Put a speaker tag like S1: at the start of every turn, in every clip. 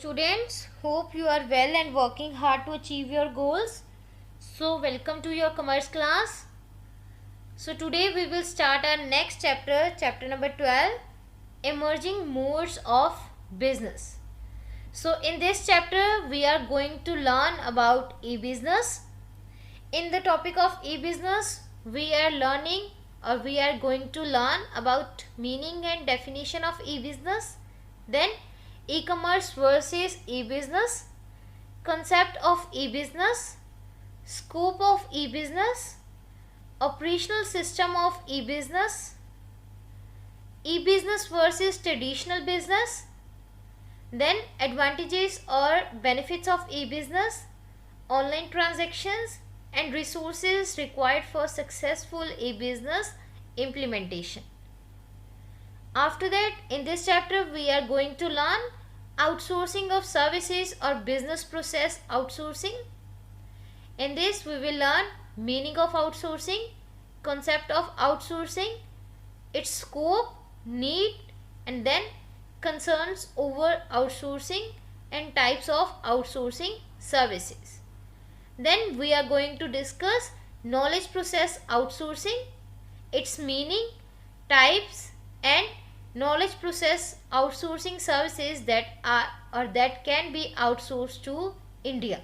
S1: students, hope you are well and working hard to achieve your goals. So welcome to your commerce class. So today we will start our next chapter, chapter number 12, emerging modes of business. So in this chapter we are going to learn about e-business. In the topic of e-business, we are going to learn about meaning and definition of e-business, then e-commerce versus e-business, concept of e-business, scope of e-business, operational system of e-business, e-business versus traditional business, then advantages or benefits of e-business, online transactions and resources required for successful e-business implementation. After that, in this chapter we are going to learn outsourcing of services or business process outsourcing. In this we will learn meaning of outsourcing, concept of outsourcing, its scope, need, and then concerns over outsourcing and types of outsourcing services. Then we are going to discuss knowledge process outsourcing, its meaning, types, and knowledge process outsourcing services that can be outsourced to India.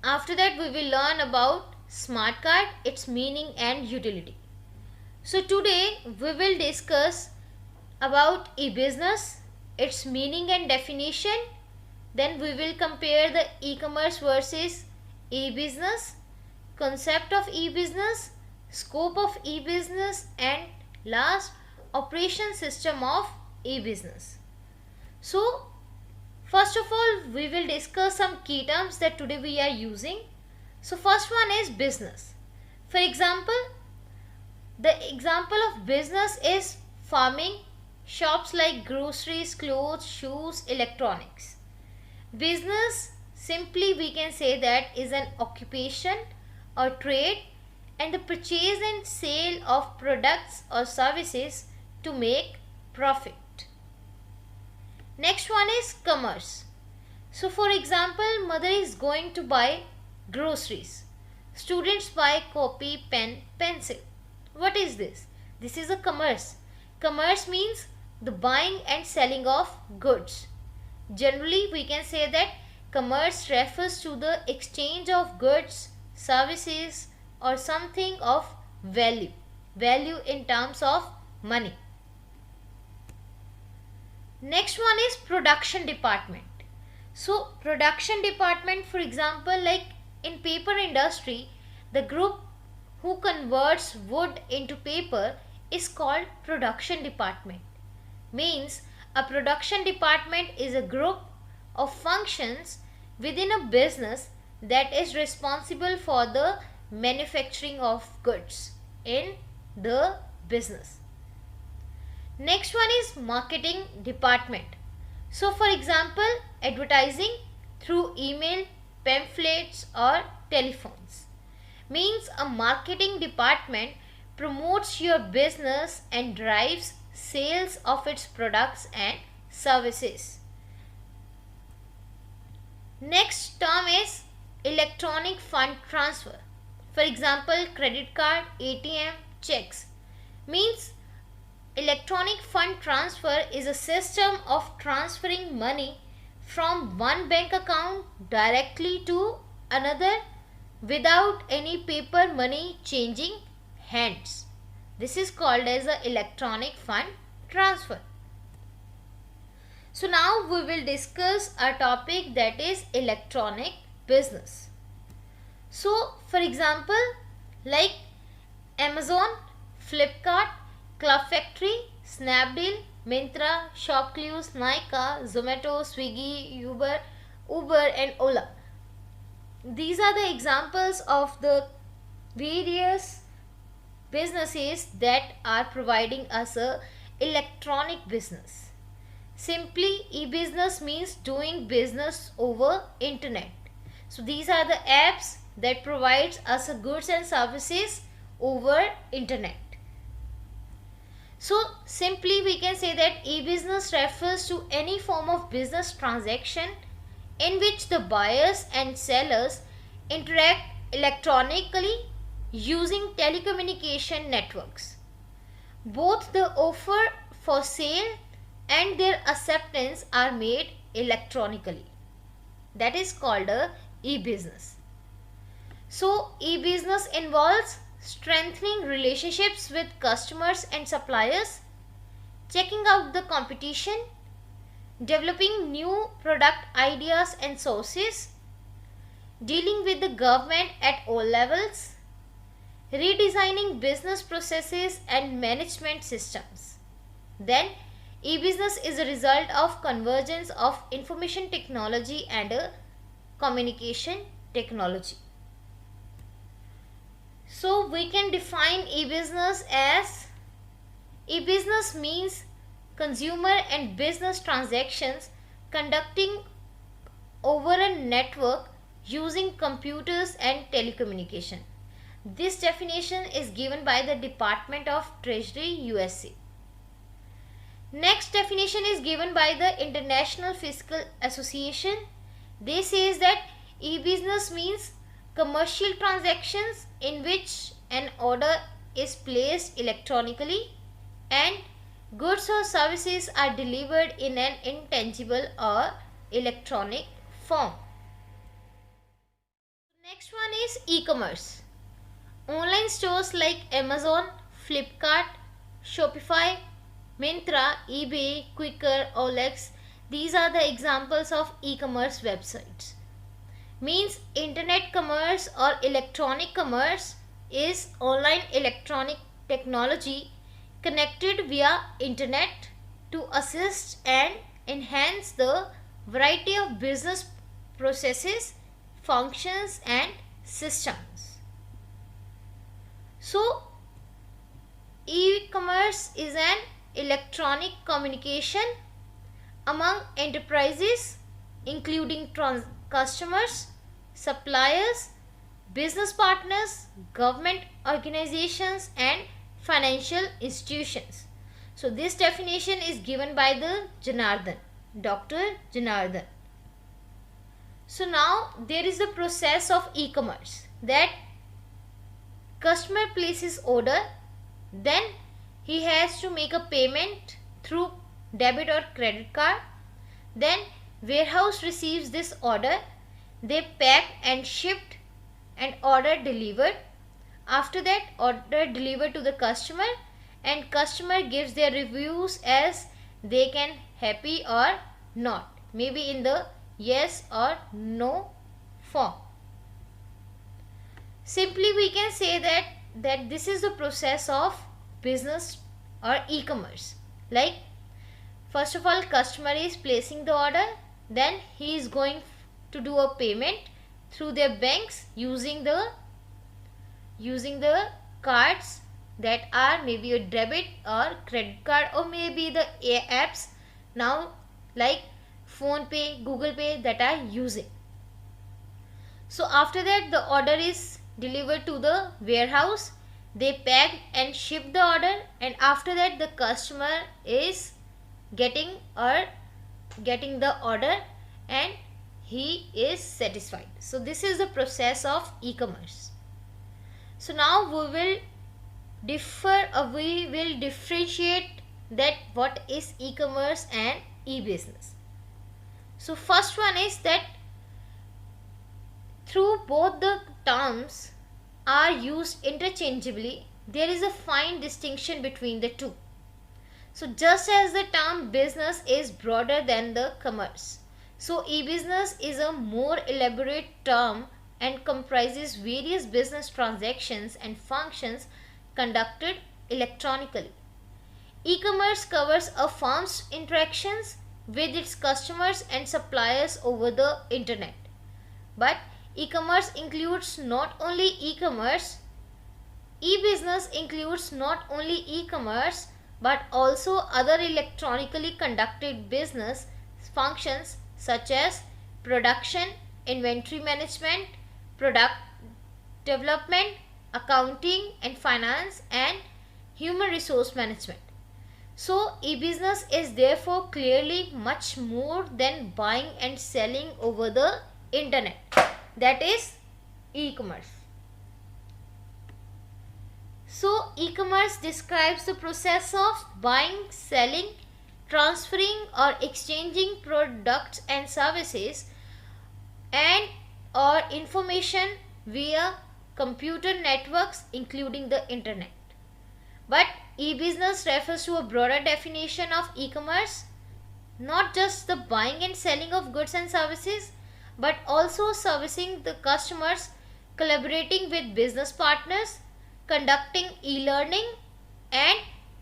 S1: After that we will learn about smart card, its meaning and utility. So today we will discuss about e-business, its meaning and definition. Then we will compare the e-commerce versus e-business, concept of e-business, scope of e-business, and last, operation system of e-business. So first of all we will discuss some key terms that today we are using. So first one is business. For example, the example of business is farming, shops like groceries, clothes, shoes, electronics. Business, simply we can say that, is an occupation or trade and the purchase and sale of products or services to make profit. Next one is commerce. So for example, mother is going to buy groceries. Students buy copy, pen, pencil. What is this? This is a commerce. Commerce means the buying and selling of goods. Generally, we can say that commerce refers to the exchange of goods, services, or something of value in terms of money. Next one is production department. So production department, for example, like in paper industry, the group who converts wood into paper is called production department. Means a production department is a group of functions within a business that is responsible for the manufacturing of goods in the business. Next one is marketing department. So for example, advertising through email, pamphlets or telephones. Means a marketing department promotes your business and drives sales of its products and services. Next term is electronic fund transfer. For example, credit card, ATM, checks. Means electronic fund transfer is a system of transferring money from one bank account directly to another without any paper money changing hands. This is called as an electronic fund transfer. So now we will discuss a topic that is electronic business. So for example, like Amazon, Flipkart, Club Factory, Snapdeal, Myntra, Shopclues, Nykaa, Zomato, Swiggy, Uber and Ola. These are the examples of the various businesses that are providing us a electronic business. Simply, e-business means doing business over internet. So these are the apps that provides us goods and services over internet. So simply we can say that e-business refers to any form of business transaction in which the buyers and sellers interact electronically using telecommunication networks. Both the offer for sale and their acceptance are made electronically. That is called a e-business. So e-business involves strengthening relationships with customers and suppliers, checking out the competition, developing new product ideas and sources, dealing with the government at all levels, redesigning business processes and management systems. Then e-business is a result of convergence of information technology and communication technology. So we can define e-business as e-business means consumer and business transactions conducting over a network using computers and telecommunication. This definition is given by the Department of Treasury, USA. Next definition is given by the International Fiscal Association. They says that e-business means commercial transactions in which an order is placed electronically and goods or services are delivered in an intangible or electronic form. Next one is e-commerce. Online stores like Amazon, Flipkart, Shopify, Myntra, eBay, Quikr, OLX, these are the examples of e-commerce websites. Means internet commerce or electronic commerce is online electronic technology connected via internet to assist and enhance the variety of business processes, functions and systems. So e-commerce is an electronic communication among enterprises including customers, suppliers, business partners, government organizations and financial institutions. So this definition is given by the Dr. Janardhan. So now there is the process of e-commerce, that customer places order, then he has to make a payment through debit or credit card, then warehouse receives this order, they pack and shipped and order delivered. After that, order delivered to the customer and customer gives their reviews as they can happy or not, maybe in the yes or no form. Simply we can say that this is the process of business or e-commerce. Like first of all, customer is placing the order, then he is going to do a payment through their banks using the cards that are maybe a debit or credit card or maybe the apps now like PhonePe, Google Pay that are using. So after that the order is delivered to the warehouse, they pack and ship the order, and after that the customer is getting the order and he is satisfied. So this is the process of e-commerce. So now we will differentiate that what is e-commerce and e-business. So first one is that through both the terms are used interchangeably, there is a fine distinction between the two. So just as the term business is broader than the commerce, so e-business is a more elaborate term and comprises various business transactions and functions conducted electronically. E-commerce covers a firm's interactions with its customers and suppliers over the internet. But e-commerce includes not only e-commerce, e-business includes not only e-commerce but also other electronically conducted business functions such as production, inventory management, product development, accounting and finance, and human resource management. So e-business is therefore clearly much more than buying and selling over the internet, that is e-commerce. So e-commerce describes the process of buying, selling, transferring or exchanging products and services and or information via computer networks including the internet. But e-business refers to a broader definition of e-commerce, not just the buying and selling of goods and services, but also servicing the customers, collaborating with business partners, conducting e-learning, and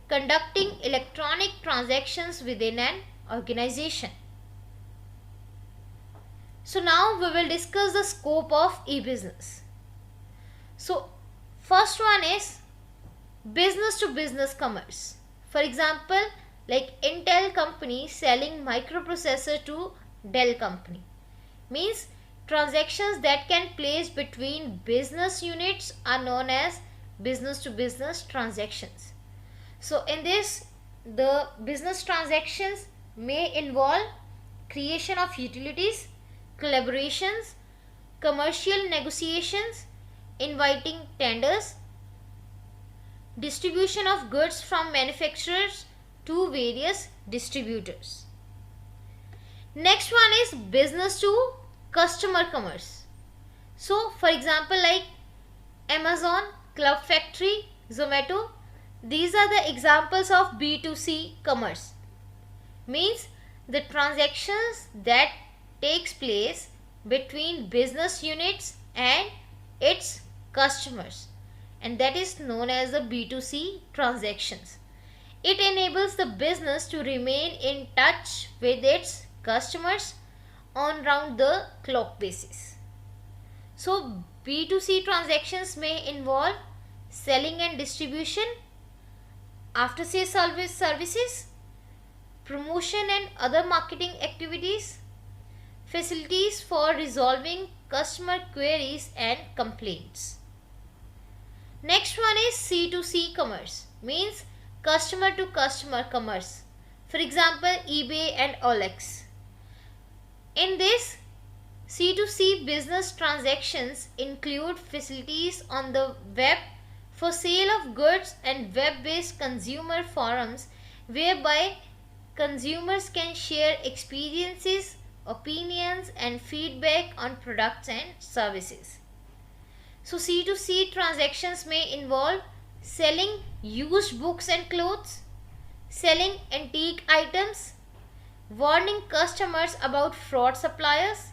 S1: conducting electronic transactions within an organization. So now we will discuss the scope of e-business. So first one is business to business commerce. For example, like Intel company selling microprocessor to Dell company, means transactions that can place between business units are known as business to business transactions. So in this, the business transactions may involve creation of utilities, collaborations, commercial negotiations, inviting tenders, distribution of goods from manufacturers to various distributors. Next one is business to customer commerce. So for example, like Amazon, Club Factory, Zomato, these are the examples of B2C commerce. Means the transactions that takes place between business units and its customers, and that is known as the B2C transactions. It enables the business to remain in touch with its customers on round the clock basis. So B2C transactions may involve selling and distribution, after sales services, promotion and other marketing activities, facilities for resolving customer queries and complaints. Next one is C2C commerce, means customer to customer commerce. For example, eBay and OLX. In this, C2C business transactions include facilities on the web for sale of goods and web-based consumer forums whereby consumers can share experiences, opinions and feedback on products and services. So C2C transactions may involve selling used books and clothes, selling antique items, warning customers about fraud suppliers,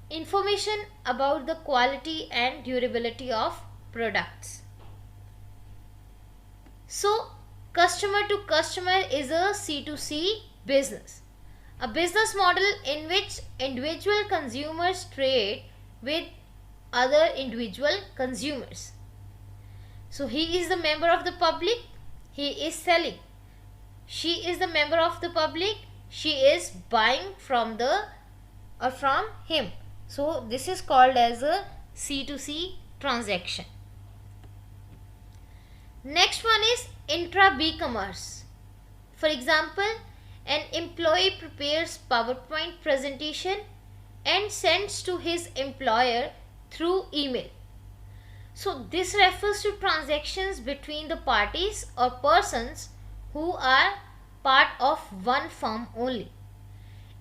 S1: information about the quality and durability of products. So customer to customer is a C2C business, a business model in which individual consumers trade with other individual consumers. So he is the member of the public, he is selling. She is the member of the public, she is buying from the or from him. So this is called as a C2C transaction. Next one is intra-B commerce. For example, an employee prepares PowerPoint presentation and sends to his employer through email. So this refers to transactions between the parties or persons who are part of one firm only.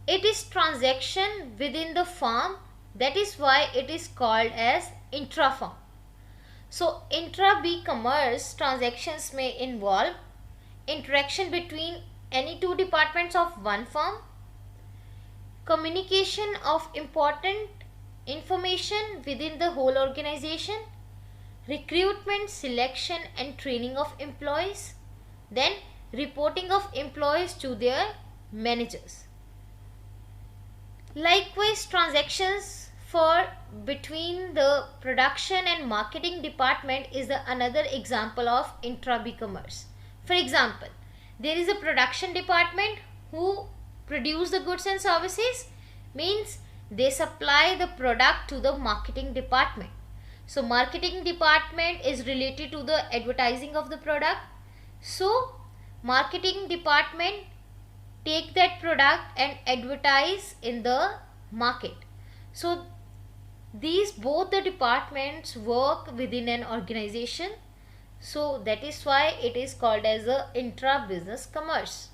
S1: It is transaction within the firm, that is why it is called as intra-firm. So intra-B commerce transactions may involve interaction between any two departments of one firm, communication of important information within the whole organization, recruitment, selection and training of employees, then reporting of employees to their managers. Likewise, transactions for between the production and marketing department is another example of intra-B commerce. For example, there is a production department who produce the goods and services, means they supply the product to the marketing department. So marketing department is related to the advertising of the product. So marketing department take that product and advertise in the market. So these both the departments work within an organization, so that is why it is called as a intra-business commerce.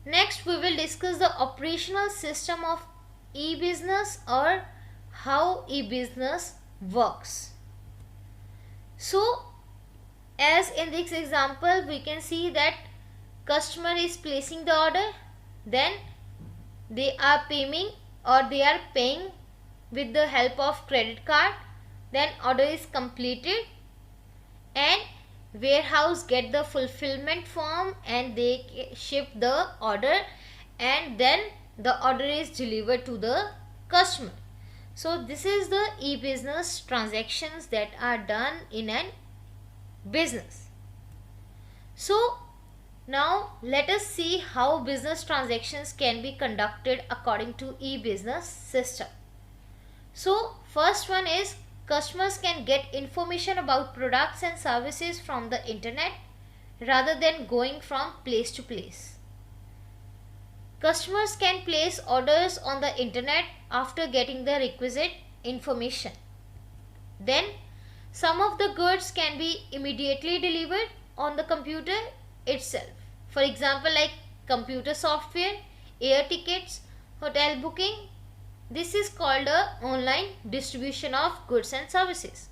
S1: Next we will discuss the operational system of e-business or how e-business works. So as in this example we can see that customer is placing the order, then they are paying with the help of credit card, then order is completed and warehouse get the fulfillment form and they ship the order and then the order is delivered to the customer. So this is the e-business transactions that are done in an business. So now let us see how business transactions can be conducted according to e-business system. So first one is customers can get information about products and services from the internet rather than going from place to place. Customers can place orders on the internet after getting the requisite information. Then some of the goods can be immediately delivered on the computer itself. For example, like computer software, air tickets, hotel booking. This is called a online distribution of goods and services.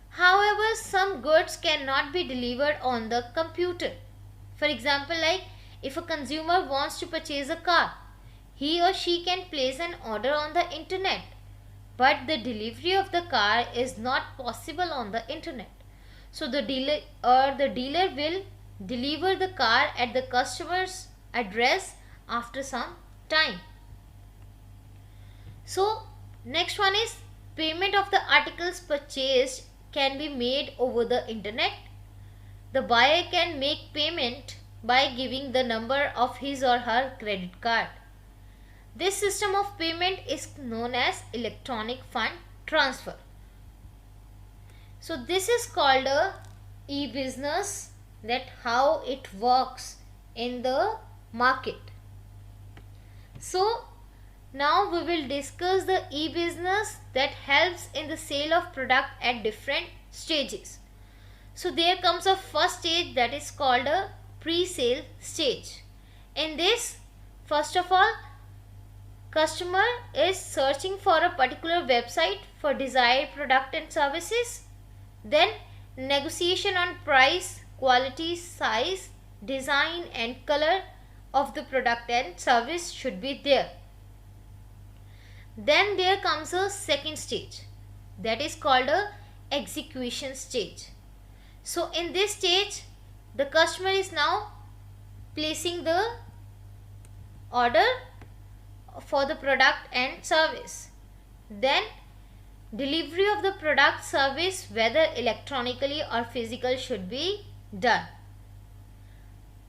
S1: However, some goods cannot be delivered on the computer. For example, like if a consumer wants to purchase a car, he or she can place an order on the internet, but the delivery of the car is not possible on the internet. So the dealer will deliver the car at the customer's address after some time. So next one is payment of the articles purchased can be made over the internet. The buyer can make payment by giving the number of his or her credit card. This system of payment is known as electronic fund transfer. So this is called a e-business, that how it works in the market. So now we will discuss the e-business that helps in the sale of product at different stages. So there comes a first stage that is called a pre-sale stage. In this, first of all, customer is searching for a particular website for desired product and services. Then negotiation on price, quality, size, design and color of the product and service should be there. Then there comes a second stage that is called a execution stage. So in this stage the customer is now placing the order for the product and service. Then delivery of the product service, whether electronically or physical, should be done.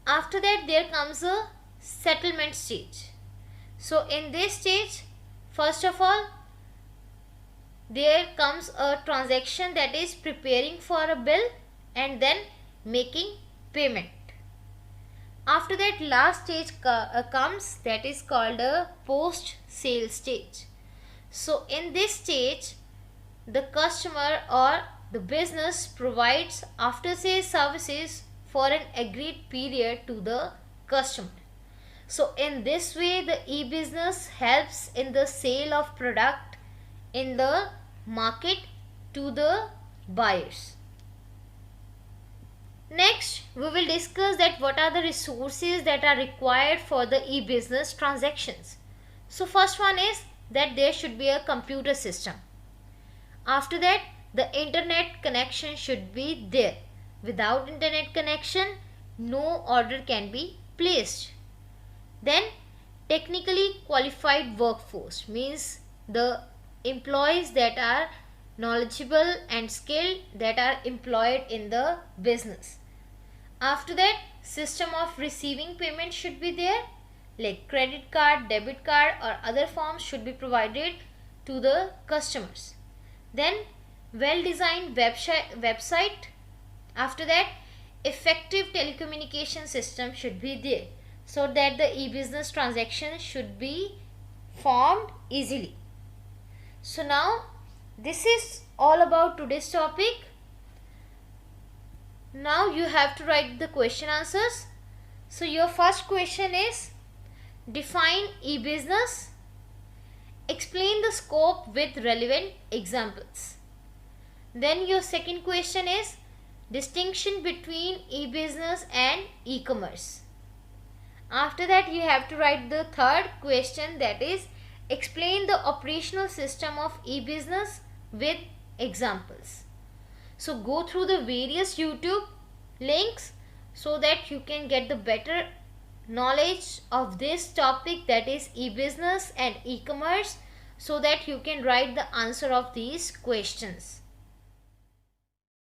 S1: After that there comes a settlement stage. So in this stage, first of all, there comes a transaction that is preparing for a bill and then making payment. After that, last stage comes, that is called a post sale stage. So in this stage the customer or the business provides after sales services for an agreed period to the customer. So in this way the e-business helps in the sale of product in the market to the buyers. Next we will discuss that what are the resources that are required for the e-business transactions. So first one is that there should be a computer system. After that, the internet connection should be there. Without internet connection, no order can be placed. Then technically qualified workforce, means the employees that are knowledgeable and skilled, that are employed in the business. After that, system of receiving payment should be there, like credit card, debit card or other forms should be provided to the customers. Then well designed website. After that, effective telecommunication system should be there so that the e-business transaction should be formed easily. So now this is all about today's topic. Now you have to write the question answers. So your first question is define e-business. Explain the scope with relevant examples. Then your second question is distinction between e-business and e-commerce. After that you have to write the third question, that is explain the operational system of e-business with examples. So go through the various YouTube links so that you can get the better knowledge of this topic, that is e-business and e-commerce, so that you can write the answer of these questions.